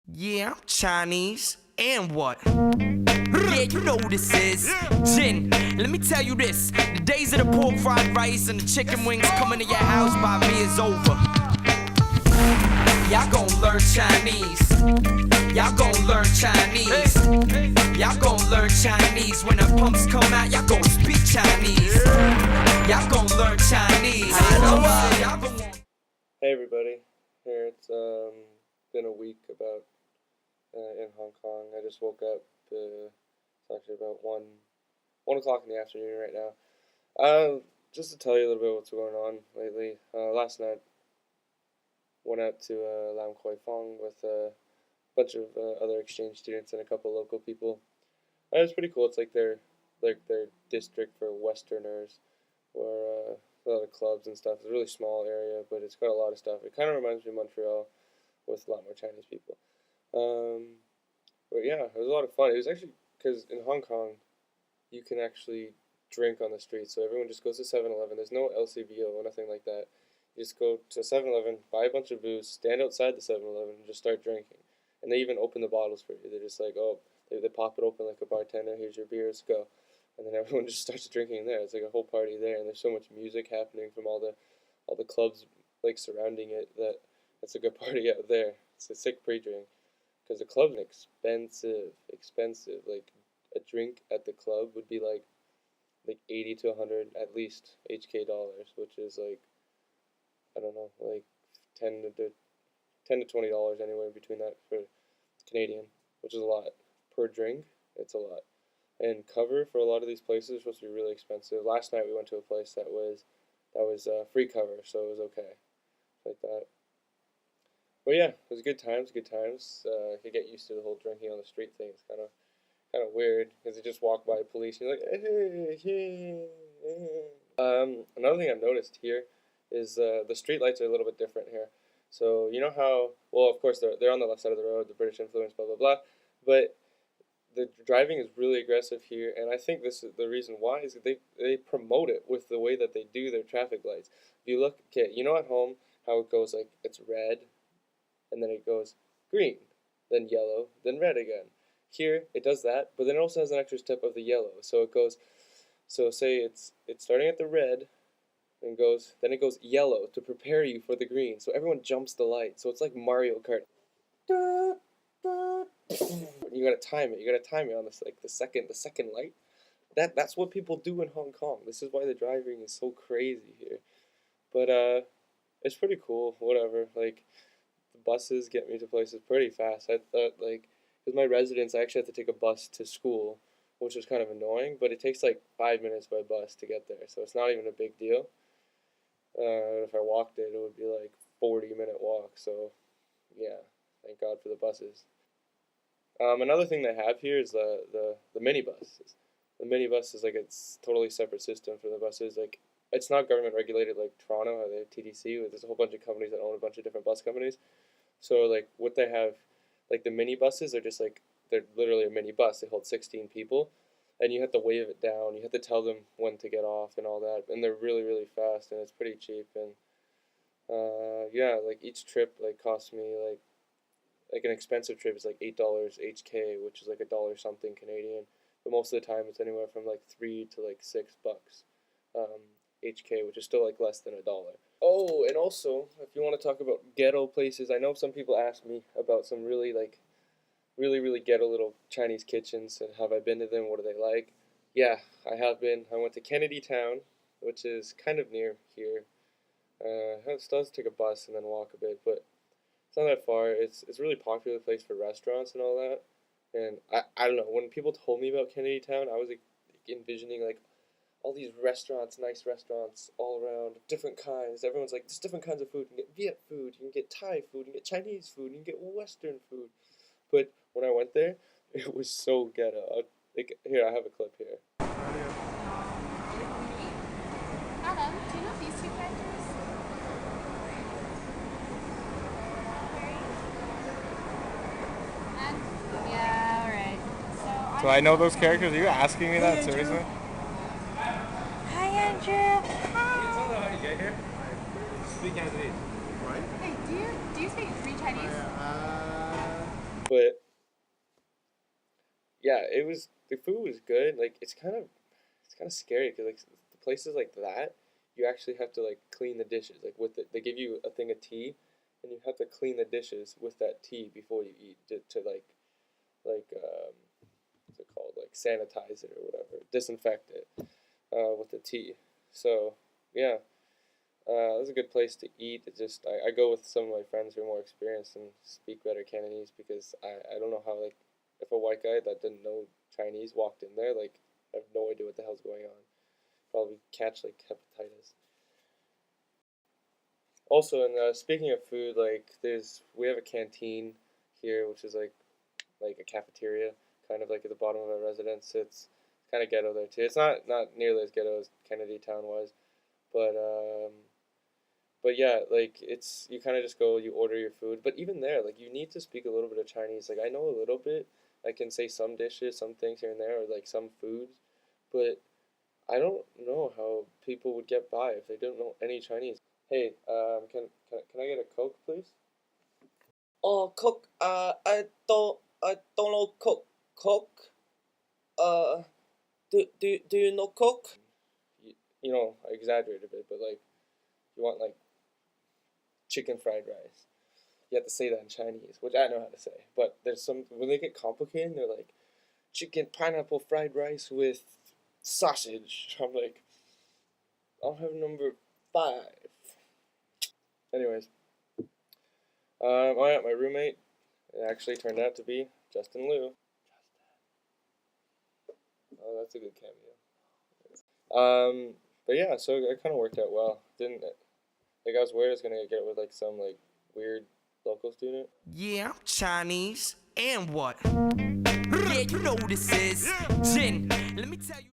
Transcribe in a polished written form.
Yeah, I'm Chinese. And what? Yeah, you know who this is. Jin, let me tell you this. The days of the pork fried rice and the chicken wings coming to your house by me is over. Y'all gon' learn Chinese. Y'all gon' learn Chinese. Y'all gon' learn Chinese. When the pumps come out, y'all gon' speak Chinese. Y'all gon' learn Chinese. Hey everybody, here it's been a week about in Hong Kong. I just woke up. It's actually about one o'clock in the afternoon right now. Just to tell you a little bit what's going on lately. Last night went out to Lam Kwai Fong with a bunch of other exchange students and a couple local people. It was pretty cool. It's like their district for Westerners, where a lot of clubs and stuff. It's a really small area, but it's got a lot of stuff. It kind of reminds me of Montreal with a lot more Chinese people. But yeah, it was a lot of fun. It was actually because in Hong Kong, you can actually drink on the street. So everyone just goes to 7-Eleven. There's no LCBO or nothing like that. You just go to 7-Eleven, buy a bunch of booze, stand outside the 7-Eleven, and just start drinking. And they even open the bottles for you. They're just like, oh, they pop it open like a bartender. Here's your beer, let's go. And then everyone just starts drinking there. It's like a whole party there, and there's so much music happening from all the clubs like surrounding it that it's a good party out there. It's a sick pre-drink because the club's expensive. Like a drink at the club would be like 80 to 100 at least HK dollars, which is like I don't know, like 10 to $20 anywhere between that for Canadian, which is a lot per drink. It's a lot. And cover for a lot of these places is supposed to be really expensive. Last night we went to a place that was free cover, so it was okay, like that. But yeah, it was good times. I could get used to the whole drinking on the street thing. It's kind of weird because you just walk by police and you're like, hey, hey, hey. Another thing I've noticed here is the street lights are a little bit different here. So you know how, well, of course they're on the left side of the road, the British influence, blah blah blah, but the driving is really aggressive here, and I think this is the reason why is that they promote it with the way that they do their traffic lights. If you look, okay, you know at home how it goes like it's red, and then it goes green, then yellow, then red again. Here it does that, but then it also has an extra step of the yellow. So it goes, so say it's starting at the red, and then it goes yellow to prepare you for the green. So everyone jumps the light. So it's like Mario Kart. You gotta time it. You gotta time it on this like the second light. That's what people do in Hong Kong. This is why the driving is so crazy here. But it's pretty cool. Whatever. Like the buses get me to places pretty fast. I thought like because my residence, I actually have to take a bus to school, which is kind of annoying. But it takes like 5 minutes by bus to get there, so it's not even a big deal. If I walked it, it would be like 40-minute walk. So yeah, thank God for the buses. Another thing they have here is the minibus. The minibus is like it's totally separate system for the buses. Like it's not government regulated like Toronto, how they have TTC. There's a whole bunch of companies that own a bunch of different bus companies. So like what they have, like the minibuses are just like they're literally a mini bus. They hold 16 people, and you have to wave it down. You have to tell them when to get off and all that. And they're really really fast, and it's pretty cheap. And yeah, like each trip like costs me like an expensive trip is like $8 HK, which is like a dollar something Canadian. But most of the time it's anywhere from like $3 to like $6 HK, which is still like less than a dollar. Oh, and also if you want to talk about ghetto places, I know some people ask me about some really ghetto little Chinese kitchens and have I been to them? What are they like? Yeah, I have been. I went to Kennedy Town, which is kind of near here. It does take a bus and then walk a bit, but it's not that far. It's a really popular place for restaurants and all that. And I don't know, when people told me about Kennedy Town, I was like envisioning like all these restaurants, nice restaurants all around, different kinds. Everyone's like, there's different kinds of food. You can get Viet food, you can get Thai food, you can get Chinese food, you can get Western food. But when I went there, it was so ghetto. Like here, I have a clip here. Adam, do you know these two characters? Yeah, alright. So I know those characters? Are you asking me that seriously? Hi, Andrew. Hi. You tell them how to get here? Speak Cantonese. Right? Hey, do you speak three Chinese? But yeah, the food was good. Like it's kind of scary because like the places like that, you actually have to like clean the dishes. Like they give you a thing of tea, and you have to clean the dishes with that tea before you eat to what's it called, like sanitize it or whatever, disinfect it with the tea. So yeah, it was a good place to eat. It just I go with some of my friends who are more experienced and speak better Cantonese because I don't know how, like, if a white guy that didn't know Chinese walked in there, like, I have no idea what the hell's going on. Probably catch like hepatitis. Also, and speaking of food, like we have a canteen here, which is like a cafeteria, kind of like at the bottom of our residence. It's kind of ghetto there too. It's not nearly as ghetto as Kennedy Town was, but yeah, like you kind of just go, you order your food. But even there, like you need to speak a little bit of Chinese. Like I know a little bit. I can say some dishes, some things here and there, or like some foods, but I don't know how people would get by if they didn't know any Chinese. Hey, can I get a Coke, please? Oh, Coke. I don't know Coke. Coke. Uh, do you know Coke? I exaggerated a bit, but like, you want like chicken fried rice. You have to say that in Chinese, which I know how to say. But there's some, when they get complicated, they're like, chicken pineapple fried rice with sausage. I'm like, I'll have number 5. Anyways, my roommate, it actually turned out to be Justin Liu. Oh, that's a good cameo. But yeah, so it kind of worked out well, didn't it? Like I was worried I was gonna get it with like some like weird local student. Yeah, I'm Chinese. And what? Yeah, you know who this is. Jin, let me tell you.